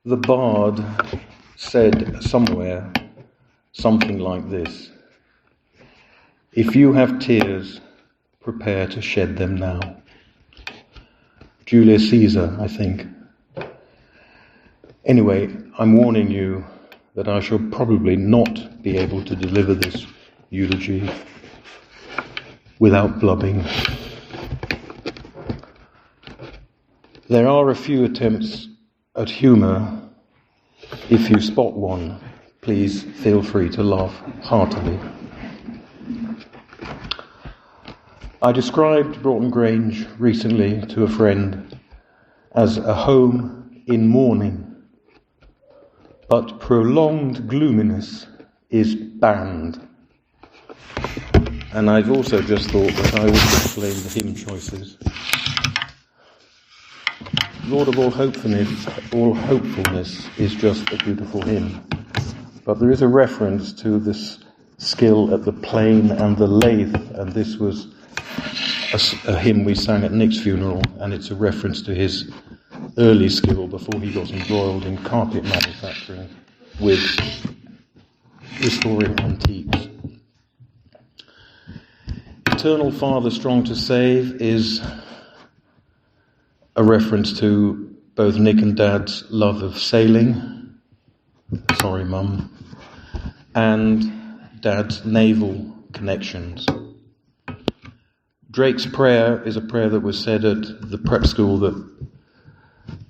The bard said somewhere something like this: "If you have tears, prepare to shed them now." Julius Caesar, I think. Anyway, I'm warning you that I shall probably not be able to deliver this eulogy without blubbing. There are a few attempts at humour. If you spot one, please feel free to laugh heartily. I described Broughton Grange recently to a friend as a home in mourning, but prolonged gloominess is banned. And I've also just thought that I would explain the hymn choices. Lord of all hopefulness is just a beautiful hymn. But there is a reference to this skill at the plane and the lathe, and this was a hymn we sang at Nick's funeral, and it's a reference to his early skill before he got embroiled in carpet manufacturing with restoring antiques. Eternal Father Strong to Save is a reference to both Nick and Dad's love of sailing, sorry Mum, and Dad's naval connections. Drake's Prayer is a prayer that was said at the prep school that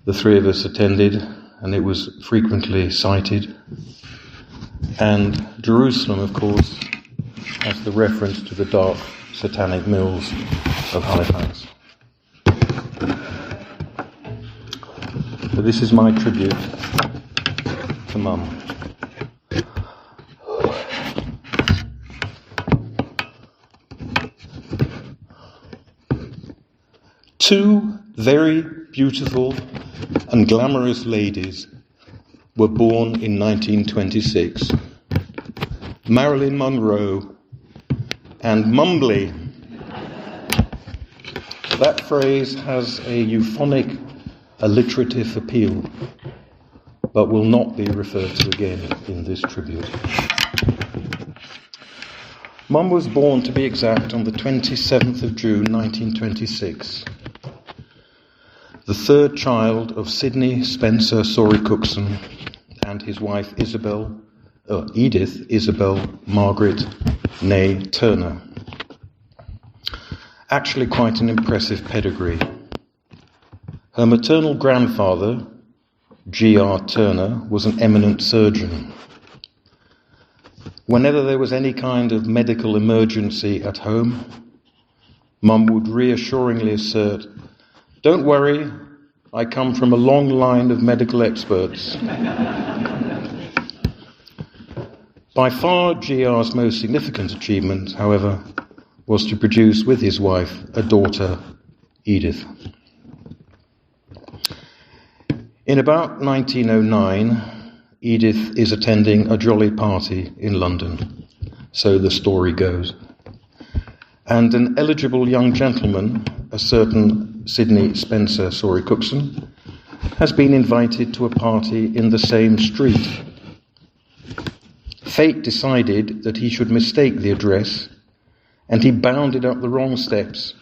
the three of us attended, and it was frequently cited. And Jerusalem, of course, has the reference to the dark satanic mills of Halifax. So this is my tribute to Mum. Two very beautiful and glamorous ladies were born in 1926. Marilyn Monroe and Mumbly. That phrase has a euphonic, alliterative appeal, but will not be referred to again in this tribute. Mum was born, to be exact, on the 27th of June 1926. The third child of Sidney Spencer Saury Cookson and his wife Edith Isabel Margaret née Turner. Actually quite an impressive pedigree. Her maternal grandfather, G.R. Turner, was an eminent surgeon. Whenever there was any kind of medical emergency at home, Mum would reassuringly assert, "Don't worry, I come from a long line of medical experts." By far, G.R.'s most significant achievement, however, was to produce with his wife a daughter, Edith. In about 1909, Edith is attending a jolly party in London, so the story goes. And an eligible young gentleman, a certain Sidney Spencer Saury Cookson, has been invited to a party in the same street. Fate decided that he should mistake the address, and he bounded up the wrong steps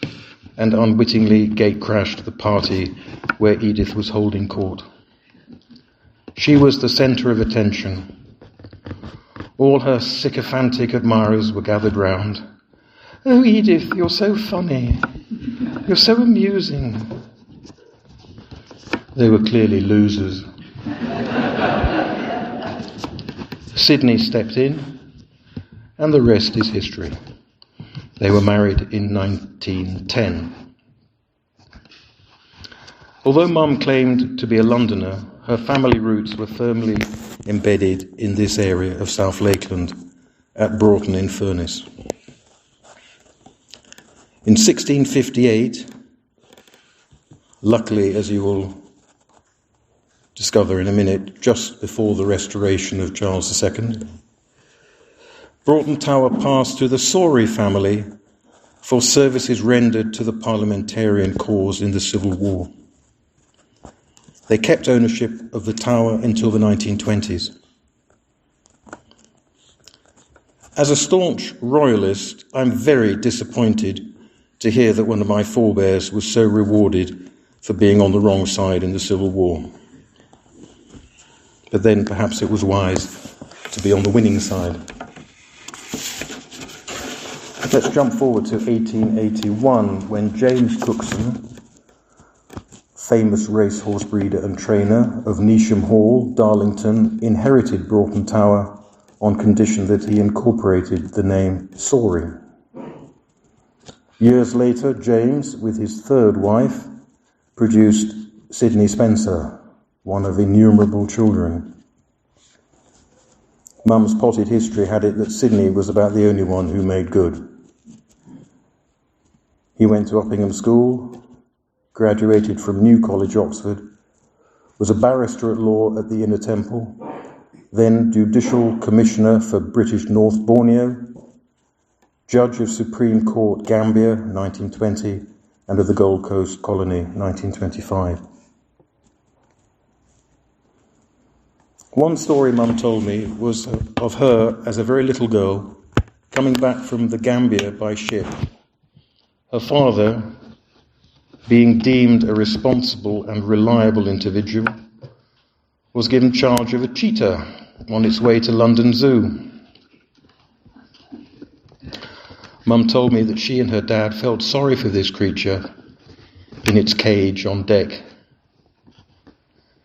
and unwittingly gate-crashed the party where Edith was holding court. She was the centre of attention. All her sycophantic admirers were gathered round. "Oh, Edith, you're so funny. You're so amusing." They were clearly losers. Sidney stepped in, and the rest is history. They were married in 1910. Although Mum claimed to be a Londoner, her family roots were firmly embedded in this area of South Lakeland at Broughton-in-Furness. In 1658, luckily, as you will discover in a minute, just before the restoration of Charles II, Broughton Tower passed to the Saury family for services rendered to the parliamentarian cause in the Civil War. They kept ownership of the tower until the 1920s. As a staunch royalist, I'm very disappointed to hear that one of my forebears was so rewarded for being on the wrong side in the Civil War. But then perhaps it was wise to be on the winning side. Let's jump forward to 1881, when James Cookson, famous racehorse breeder and trainer of Neasham Hall, Darlington, inherited Broughton Tower on condition that he incorporated the name Sawrey. Years later, James, with his third wife, produced Sidney Spencer, one of innumerable children. Mum's potted history had it that Sidney was about the only one who made good. He went to Uppingham School, graduated from New College, Oxford, was a barrister at law at the Inner Temple, then Judicial Commissioner for British North Borneo, Judge of Supreme Court Gambia, 1920, and of the Gold Coast Colony, 1925. One story Mum told me was of her as a very little girl coming back from the Gambia by ship. Her father, being deemed a responsible and reliable individual, was given charge of a cheetah on its way to London Zoo. Mum told me that she and her dad felt sorry for this creature in its cage on deck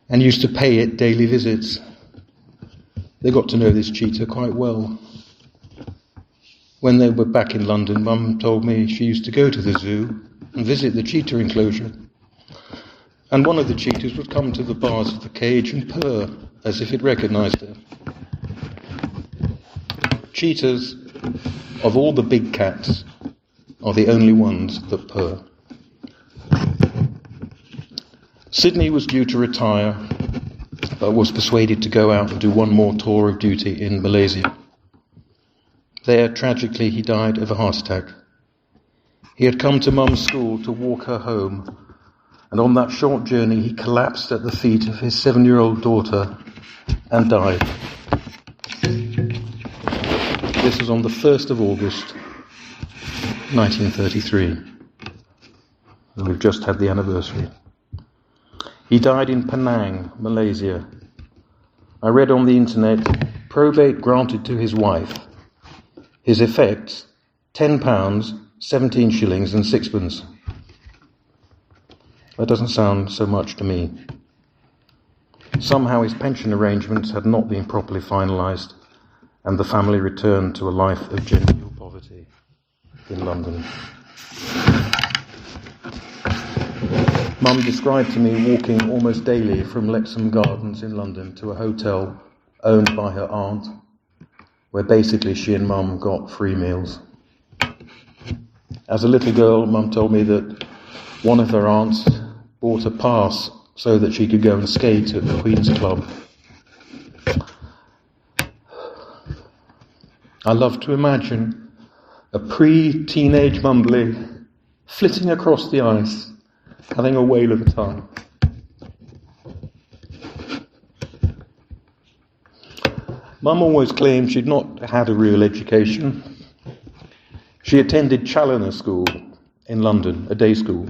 and used to pay it daily visits. They got to know this cheetah quite well. When they were back in London, Mum told me she used to go to the zoo and visit the cheetah enclosure. And one of the cheetahs would come to the bars of the cage and purr as if it recognised her. Cheetahs, of all the big cats, are the only ones that purr. Sidney was due to retire, but was persuaded to go out and do one more tour of duty in Malaysia. There, tragically, he died of a heart attack. He had come to Mum's school to walk her home, and on that short journey he collapsed at the feet of his 7-year-old daughter and died. This was on the 1st of August, 1933. And we've just had the anniversary. He died in Penang, Malaysia. I read on the internet, probate granted to his wife. His effects, £10, 17 shillings and sixpence. That doesn't sound so much to me. Somehow his pension arrangements had not been properly finalised, and the family returned to a life of genteel poverty in London. Mum described to me walking almost daily from Lexham Gardens in London to a hotel owned by her aunt, where basically she and Mum got free meals. As a little girl, Mum told me that one of her aunts bought a pass so that she could go and skate at the Queen's Club. I love to imagine a pre-teenage Mumbly flitting across the ice, having a whale of a time. Mum always claimed she'd not had a real education. She attended Challoner School in London, a day school.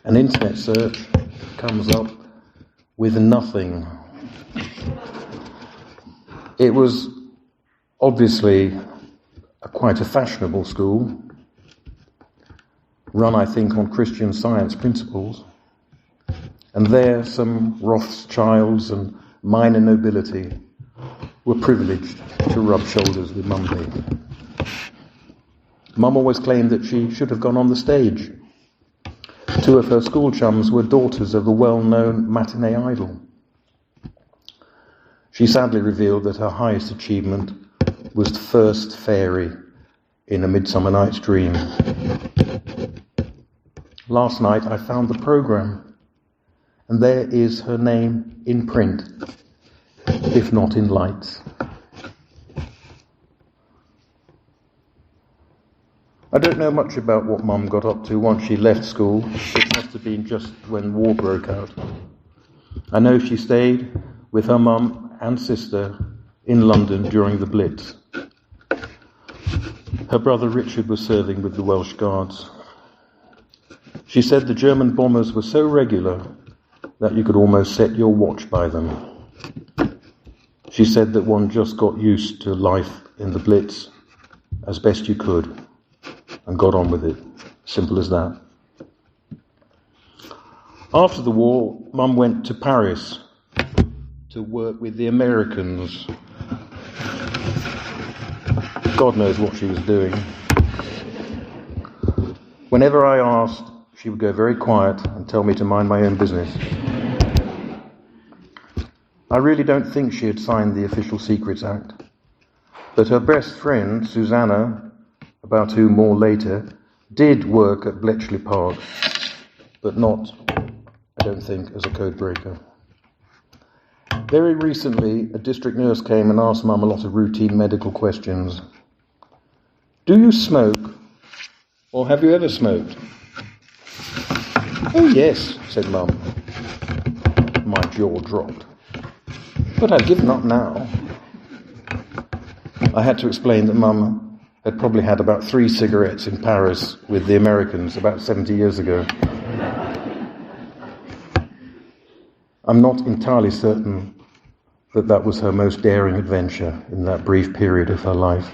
An internet search comes up with nothing. It was obviously quite a fashionable school, run, I think, on Christian Science principles. And there some Rothschilds and minor nobility were privileged to rub shoulders with Mumby. Mum always claimed that she should have gone on the stage. 2 of her school chums were daughters of a well-known matinee idol. She sadly revealed that her highest achievement was the first fairy in A Midsummer Night's Dream. Last night I found the programme, and there is her name in print, if not in lights. I don't know much about what Mum got up to once she left school. It must have been just when war broke out. I know she stayed with her mum and sister in London during the Blitz. Her brother Richard was serving with the Welsh Guards. She said the German bombers were so regular that you could almost set your watch by them. She said that one just got used to life in the Blitz as best you could and got on with it. Simple as that. After the war, Mum went to Paris to work with the Americans. God knows what she was doing. Whenever I asked, she would go very quiet and tell me to mind my own business. I really don't think she had signed the Official Secrets Act, but her best friend, Susanna, about whom more later, did work at Bletchley Park, but not, I don't think, as a code breaker. Very recently, a district nurse came and asked Mum a lot of routine medical questions. Do you smoke, or have you ever smoked? Oh yes, said Mum. My jaw dropped. But I've given up now. I had to explain that Mum had probably had about 3 cigarettes in Paris with the Americans about 70 years ago. I'm not entirely certain that that was her most daring adventure in that brief period of her life.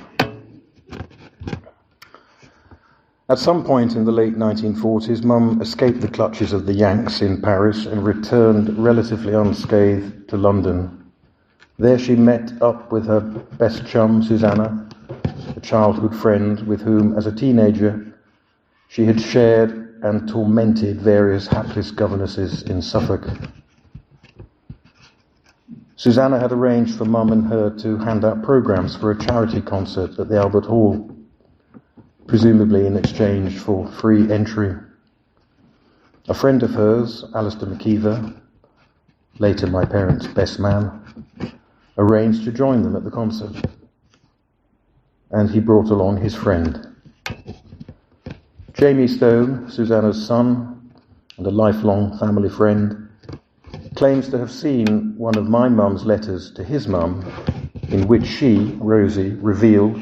At some point in the late 1940s, Mum escaped the clutches of the Yanks in Paris and returned relatively unscathed to London. There she met up with her best chum, Susanna, a childhood friend with whom, as a teenager, she had shared and tormented various hapless governesses in Suffolk. Susanna had arranged for Mum and her to hand out programmes for a charity concert at the Albert Hall, presumably in exchange for free entry. A friend of hers, Alistair McKeever, later my parents' best man, arranged to join them at the concert. And he brought along his friend. Jamie Stone, Susanna's son, and a lifelong family friend, claims to have seen one of my mum's letters to his mum, in which she, Rosie, revealed,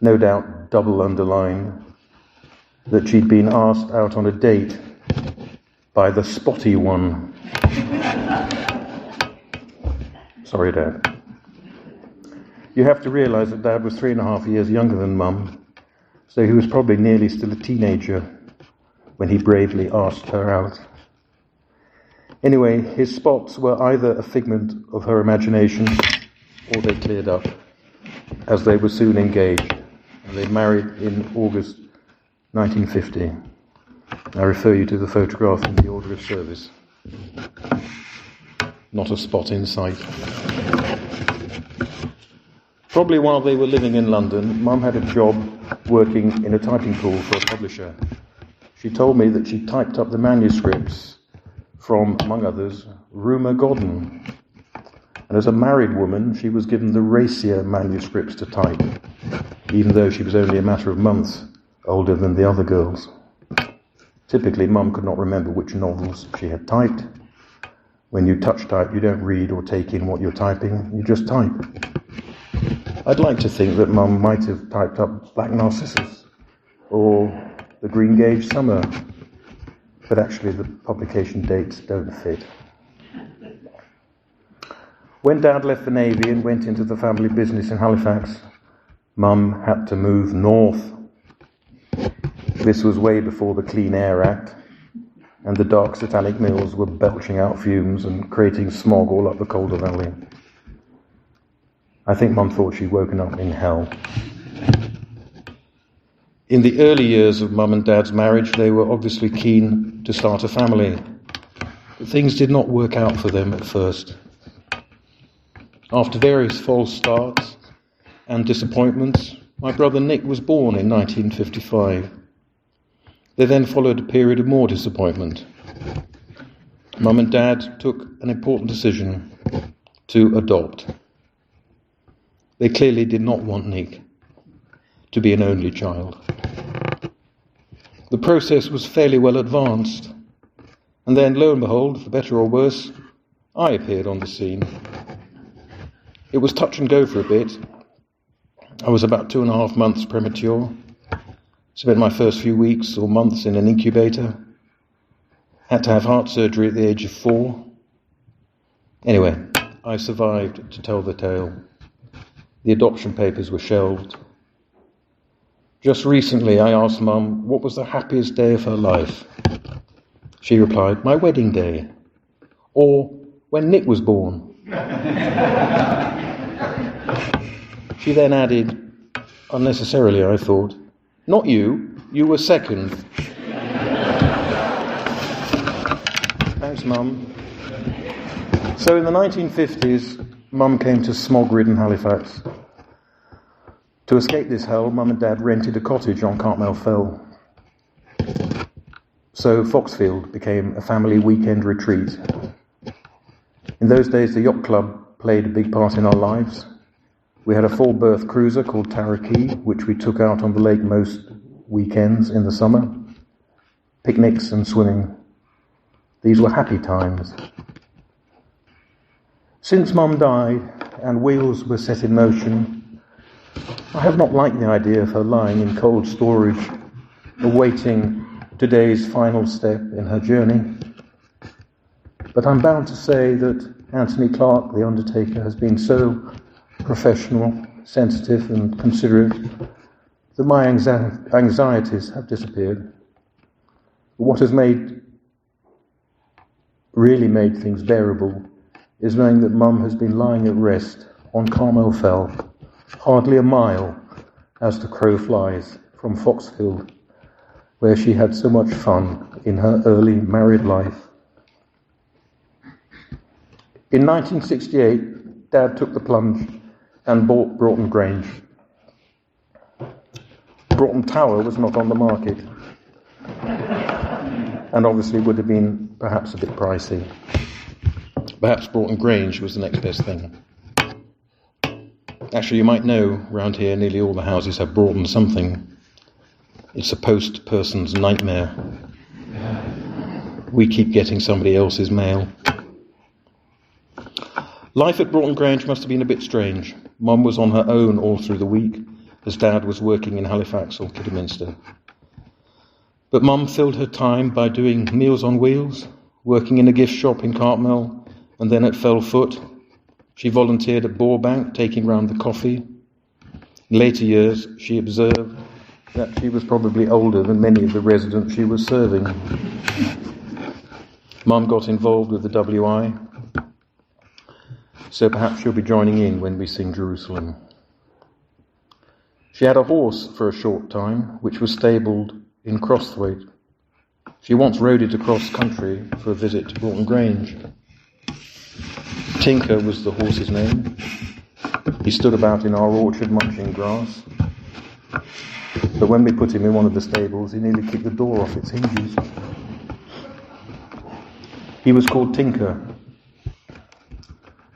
no doubt double underline, that she'd been asked out on a date by the spotty one. Sorry, Dad. You have to realise that Dad was 3.5 years younger than Mum, so he was probably nearly still a teenager when he bravely asked her out. Anyway, his spots were either a figment of her imagination or they cleared up, as they were soon engaged. They married in August 1950. I refer you to the photograph in the order of service. Not a spot in sight. Probably while they were living in London, Mum had a job working in a typing pool for a publisher. She told me that she typed up the manuscripts from, among others, Rumour Godden. And as a married woman, she was given the racier manuscripts to type, even though she was only a matter of months older than the other girls. Typically, Mum could not remember which novels she had typed. When you touch type, you don't read or take in what you're typing, you just type. I'd like to think that Mum might have typed up Black Narcissus or The Green Gage Summer, but actually the publication dates don't fit. When Dad left the Navy and went into the family business in Halifax, Mum had to move north. This was way before the Clean Air Act, and the dark satanic mills were belching out fumes and creating smog all up the Calder Valley. I think Mum thought she'd woken up in hell. In the early years of Mum and Dad's marriage, they were obviously keen to start a family, but things did not work out for them at first. After various false starts and disappointments, my brother Nick was born in 1955. There then followed a period of more disappointment. Mum and Dad took an important decision to adopt. They clearly did not want Nick. to be an only child. The process was fairly well advanced, and then, lo and behold, for better or worse, I appeared on the scene. It was touch and go for a bit. I was about 2.5 months premature, spent my first few weeks or months in an incubator, had to have heart surgery at the age of 4. Anyway, I survived to tell the tale. The adoption papers were shelved. Just recently I asked Mum what was the happiest day of her life. She replied, my wedding day, or when Nick was born. She then added, unnecessarily I thought, not you, you were second. Thanks, Mum. So in the 1950s, Mum came to smog-ridden Halifax. To escape this hell, Mum and Dad rented a cottage on Cartmel Fell. So Foxfield became a family weekend retreat. In those days, the yacht club played a big part in our lives. We had a 4-berth cruiser called Taraqui, which we took out on the lake most weekends in the summer. Picnics and swimming. These were happy times. Since Mum died and wheels were set in motion, I have not liked the idea of her lying in cold storage, awaiting today's final step in her journey. But I'm bound to say that Anthony Clark, the undertaker, has been so professional, sensitive and considerate that my anxieties have disappeared. What has really made things bearable is knowing that Mum has been lying at rest on Carmel Fell, hardly a mile as the crow flies from Foxfield, where she had so much fun in her early married life. In 1968, Dad took the plunge and bought Broughton Grange. Broughton Tower was not on the market, and obviously would have been perhaps a bit pricey. Perhaps Broughton Grange was the next best thing. Actually, you might know, round here nearly all the houses have Broughton something. It's a post-person's nightmare. We keep getting somebody else's mail. Life at Broughton Grange must have been a bit strange. Mum was on her own all through the week, as Dad was working in Halifax or Kidderminster. But Mum filled her time by doing Meals on Wheels, working in a gift shop in Cartmel, and then at Fellfoot. She volunteered at Borebank, taking round the coffee. In later years, she observed that she was probably older than many of the residents she was serving. Mum got involved with the WI, so perhaps she'll be joining in when we sing Jerusalem. She had a horse for a short time, which was stabled in Crosthwaite. She once rode it across country for a visit to Broughton Grange. Tinker was the horse's name. He stood about in our orchard munching grass. But when we put him in one of the stables, he nearly kicked the door off its hinges. He was called Tinker,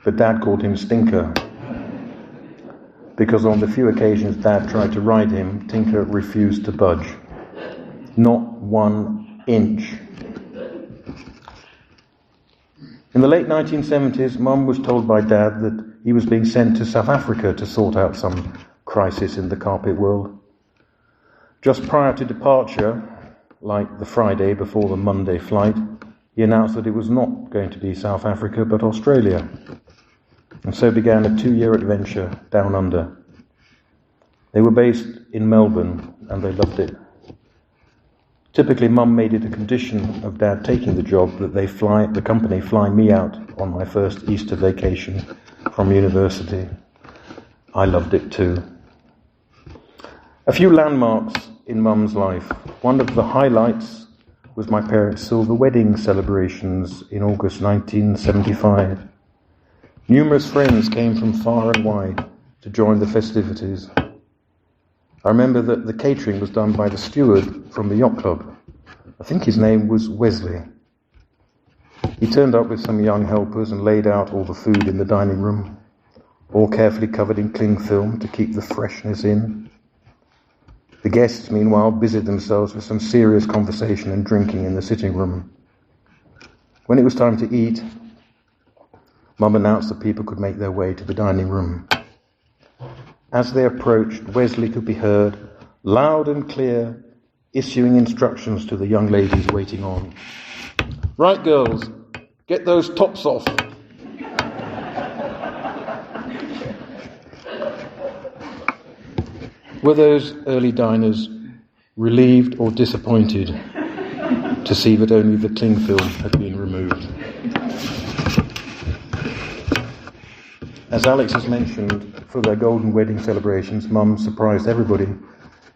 but Dad called him Stinker, because on the few occasions Dad tried to ride him, Tinker refused to budge. Not 1 inch. In the late 1970s, Mum was told by Dad that he was being sent to South Africa to sort out some crisis in the carpet world. Just prior to departure, like the Friday before the Monday flight, he announced that it was not going to be South Africa but Australia. And so began a 2-year adventure down under. They were based in Melbourne and they loved it. Typically, Mum made it a condition of Dad taking the job that the company fly me out on my first Easter vacation from university. I loved it too. A few landmarks in Mum's life. One of the highlights was my parents' silver wedding celebrations in August 1975. Numerous friends came from far and wide to join the festivities. I remember that the catering was done by the steward from the yacht club. I think his name was Wesley. He turned up with some young helpers and laid out all the food in the dining room, all carefully covered in cling film to keep the freshness in. The guests, meanwhile, busied themselves with some serious conversation and drinking in the sitting room. When it was time to eat, Mum announced that people could make their way to the dining room. As they approached, Wesley could be heard, loud and clear, issuing instructions to the young ladies waiting on. "Right, girls, get those tops off." Were those early diners relieved or disappointed to see that only the cling film had been removed? As Alex has mentioned, for their golden wedding celebrations, Mum surprised everybody,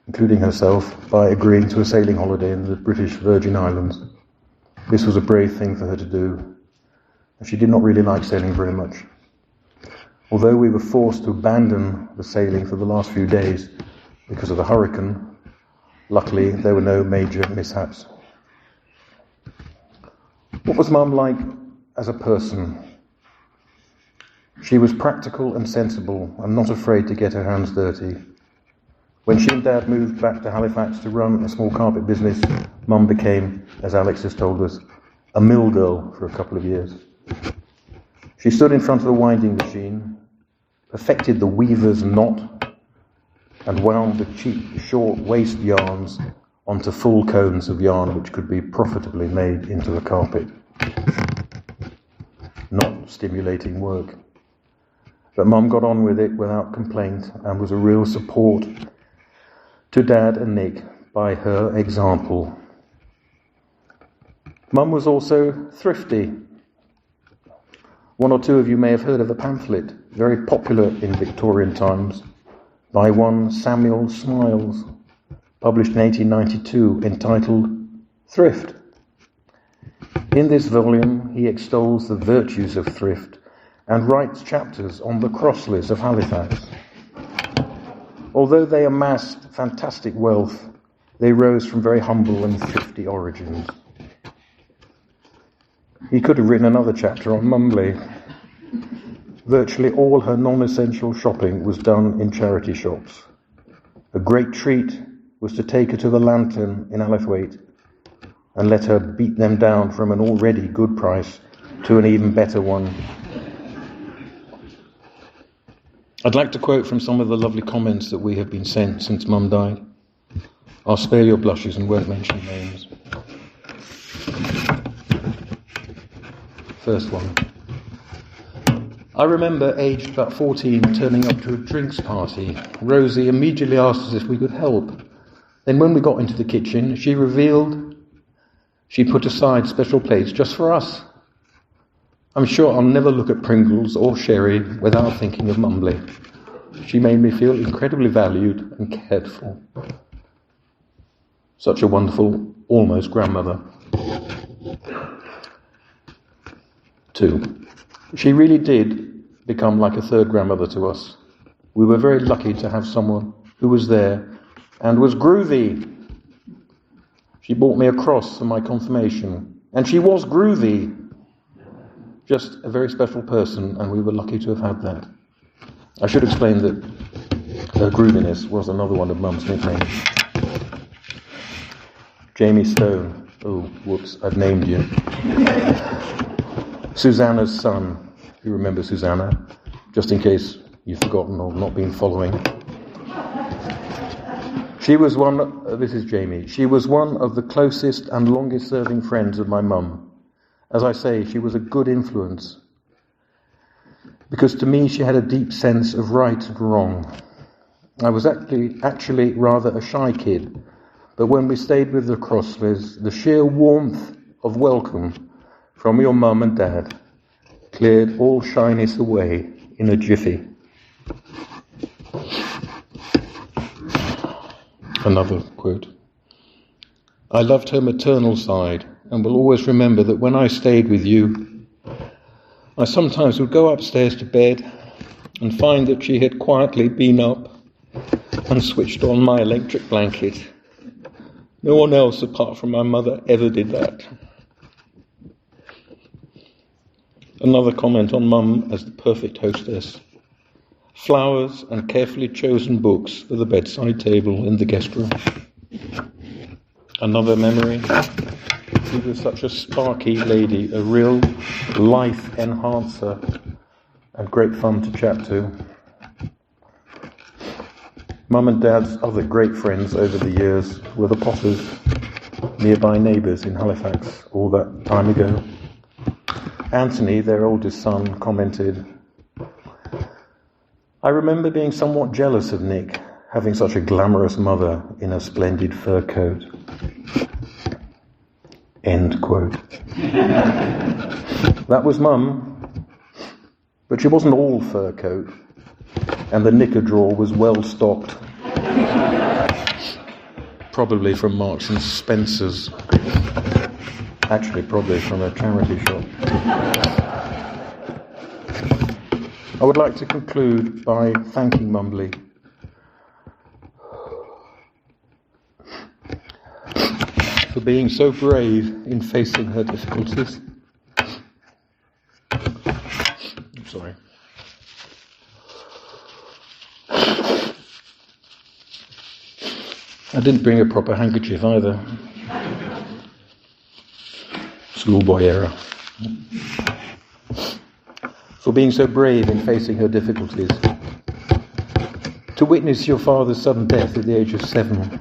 including herself, by agreeing to a sailing holiday in the British Virgin Islands. This was a brave thing for her to do, and she did not really like sailing very much. Although we were forced to abandon the sailing for the last few days because of the hurricane, luckily there were no major mishaps. What was Mum like as a person? She was practical and sensible and not afraid to get her hands dirty. When she and Dad moved back to Halifax to run a small carpet business, Mum became, as Alex has told us, a mill girl for a couple of years. She stood in front of the winding machine, perfected the weaver's knot, and wound the cheap, short waist yarns onto full cones of yarn which could be profitably made into a carpet. Not stimulating work. But Mum got on with it without complaint and was a real support to Dad and Nick by her example. Mum was also thrifty. One or two of you may have heard of the pamphlet, very popular in Victorian times, by one Samuel Smiles, published in 1892, entitled Thrift. In this volume, he extols the virtues of thrift and writes chapters on the Crossleys of Halifax. Although they amassed fantastic wealth, they rose from very humble and thrifty origins. He could have written another chapter on Mumley. Virtually all her non-essential shopping was done in charity shops. A great treat was to take her to the Lantern in Alathwaite and let her beat them down from an already good price to an even better one. I'd like to quote from some of the lovely comments that we have been sent since Mum died. I'll spare your blushes and won't mention names. First one. I remember, aged about 14, turning up to a drinks party. Rosie immediately asked us if we could help. Then when we got into the kitchen, she revealed she put aside special plates just for us. I'm sure I'll never look at Pringles or sherry without thinking of Mumley. She made me feel incredibly valued and cared for. Such a wonderful, almost grandmother. 2. She really did become like a third grandmother to us. We were very lucky to have someone who was there and was groovy. She bought me a cross for my confirmation, and she was groovy. Just a very special person, and we were lucky to have had that. I should explain that her grooviness was another one of Mum's nicknames. Jamie Stone. Oh, whoops, I've named you. Susanna's son. You remember Susanna? Just in case you've forgotten or not been following. She was this is Jamie. She was one of the closest and longest serving friends of my mum. As I say, she was a good influence, because to me she had a deep sense of right and wrong. I was actually rather a shy kid, but when we stayed with the Crossleys, the sheer warmth of welcome from your mum and dad cleared all shyness away in a jiffy. Another quote. I loved her maternal side, and will always remember that when I stayed with you, I sometimes would go upstairs to bed and find that she had quietly been up and switched on my electric blanket. No one else apart from my mother ever did that. Another comment on Mum as the perfect hostess. flowers and carefully chosen books for the bedside table in the guest room. Another memory, she was such a sparky lady, a real life enhancer and great fun to chat to. Mum and Dad's other great friends over the years were the Potters, nearby neighbours in Halifax all that time ago. Anthony, their oldest son, commented, "I remember being somewhat jealous of Nick, having such a glamorous mother in a splendid fur coat." End quote. That was Mum, but she wasn't all fur coat, and the knicker drawer was well stocked. Probably from Marks and Spencer's. Actually, probably from a charity shop. I would like to conclude by thanking Mumbly for being so brave in facing her difficulties. I'm sorry. I didn't bring a proper handkerchief either. Schoolboy error. For being so brave in facing her difficulties. To witness your father's sudden death at the age of 7.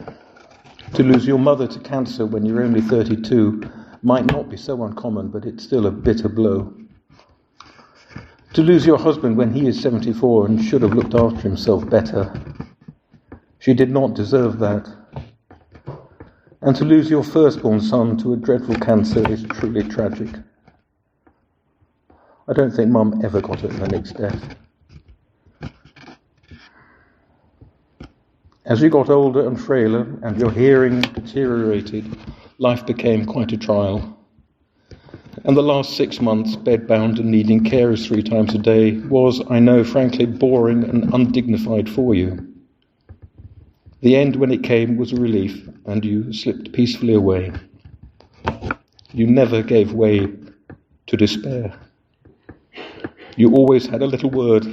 To lose your mother to cancer when you're only 32 might not be so uncommon, but it's still a bitter blow. To lose your husband when he is 74 and should have looked after himself better. She did not deserve that. And to lose your firstborn son to a dreadful cancer is truly tragic. I don't think Mum ever got over Nick's death. As you got older and frailer and your hearing deteriorated, life became quite a trial. And the last 6 months, bedbound and needing carers 3 times a day, was, I know, frankly boring and undignified for you. The end, when it came, was a relief, and you slipped peacefully away. You never gave way to despair. You always had a little word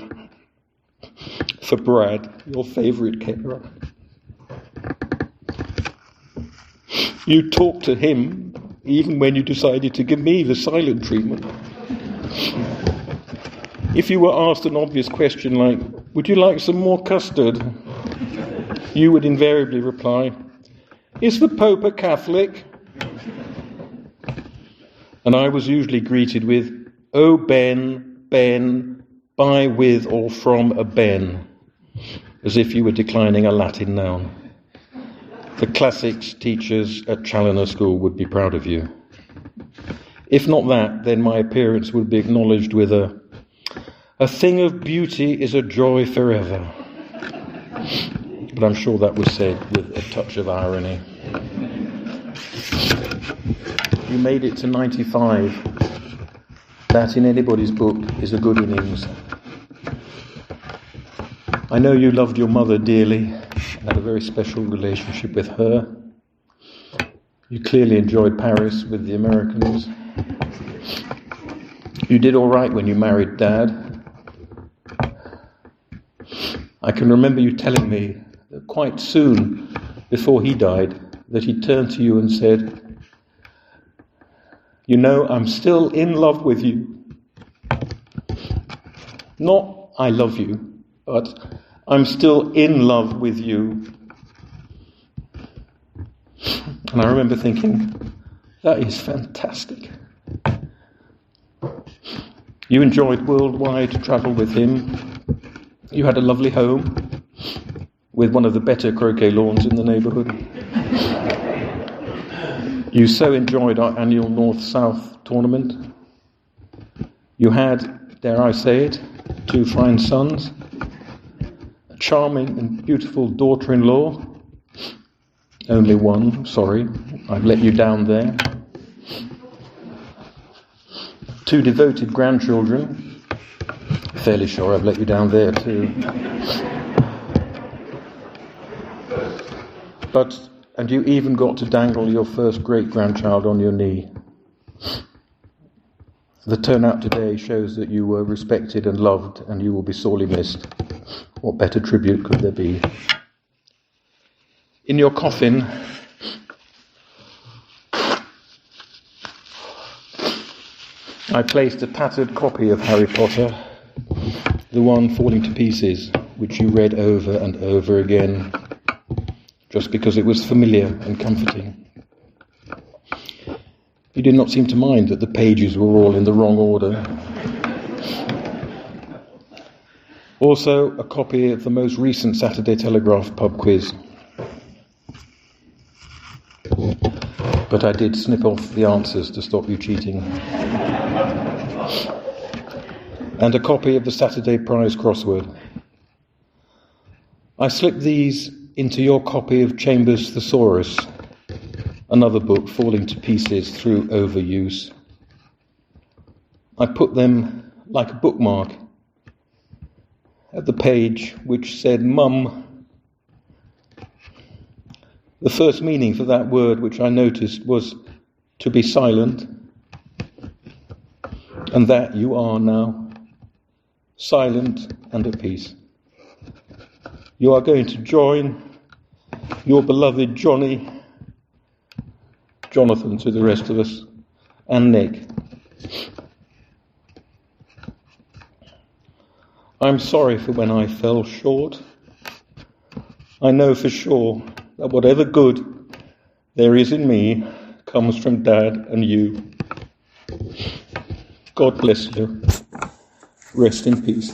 for Brad, your favourite carer. You talked to him even when you decided to give me the silent treatment. If you were asked an obvious question like, "Would you like some more custard?" you would invariably reply, "Is the Pope a Catholic?" And I was usually greeted with, "Oh, Ben, Ben, by, with, or from a Ben," as if you were declining a Latin noun. The classics teachers at Challoner School would be proud of you. If not that, then my appearance would be acknowledged with a thing of beauty is a joy forever. But I'm sure that was said with a touch of irony. You made it to 95. That, in anybody's book, is a good innings. I know you loved your mother dearly, had a very special relationship with her. You clearly enjoyed Paris with the Americans. You did all right when you married Dad. I can remember you telling me that quite soon before he died that he turned to you and said, "You know, I'm still in love with you. Not I love you, but I'm still in love with you." And I remember thinking, that is fantastic. You enjoyed worldwide travel with him. You had a lovely home with one of the better croquet lawns in the neighbourhood. You so enjoyed our annual North-South tournament. You had, dare I say it, 2 fine sons, a charming and beautiful daughter-in-law. Only one, sorry, I've let you down there. 2 devoted grandchildren. Fairly sure I've let you down there too. And you even got to dangle your first great-grandchild on your knee. The turnout today shows that you were respected and loved, and you will be sorely missed. What better tribute could there be? In your coffin, I placed a tattered copy of Harry Potter, the one falling to pieces, which you read over and over again, just because it was familiar and comforting. You did not seem to mind that the pages were all in the wrong order. Also, a copy of the most recent Saturday Telegraph pub quiz. But I did snip off the answers to stop you cheating. And a copy of the Saturday Prize crossword. I slipped these into your copy of Chambers' Thesaurus, another book falling to pieces through overuse. I put them like a bookmark at the page which said mum. The first meaning for that word which I noticed was to be silent, and that you are now, silent and at peace. You are going to join your beloved Jonathan to the rest of us, and Nick. I'm sorry for when I fell short. I know for sure that whatever good there is in me comes from Dad and you. God bless you. Rest in peace.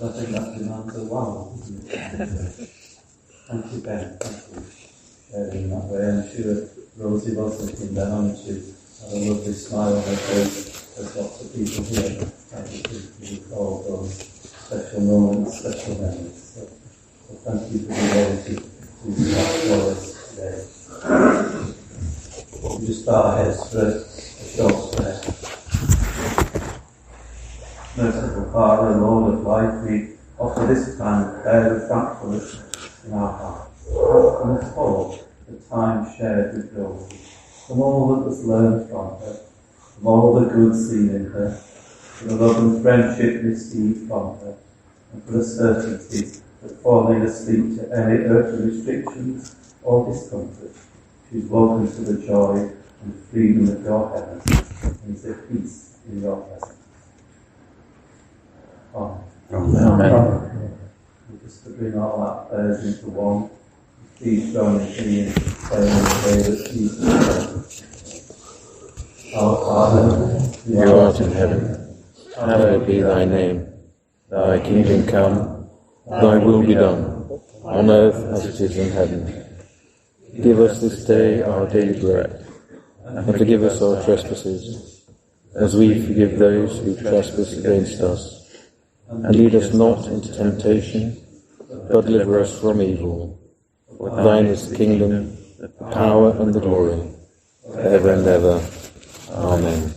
I think that's been answered well. Thank you, Ben. Thank you. Sharing that way. I'm sure Rosie was looking then, and she had a lovely smile on her face. There's lots of people here that to recall those special moments, special memories. So thank you for being able to do that for us today. We'll just bow our heads for a short prayer. Merciful Father, Lord of life, we offer this time of prayer with thankfulness in our hearts. And us all the time shared with Rosie, from all that was learned from her, from all the good seen in her, for the love and friendship received from her, and for the certainty that falling asleep to any earthly restrictions or discomfort, she is woken to the joy and freedom of your heaven, and is at peace in your presence. Amen. Amen. Just to bring all our prayers into one, please join me in saying the way that Jesus said. Our Father, who art in heaven, hallowed be thy name. Thy kingdom come, thy will be done, on earth as it is in heaven. Give us this day our daily bread, and forgive us our trespasses, as we forgive those who trespass against us. And lead us not into temptation, but deliver us from evil. For thine is the kingdom, the power, and the glory, ever and ever. Amen.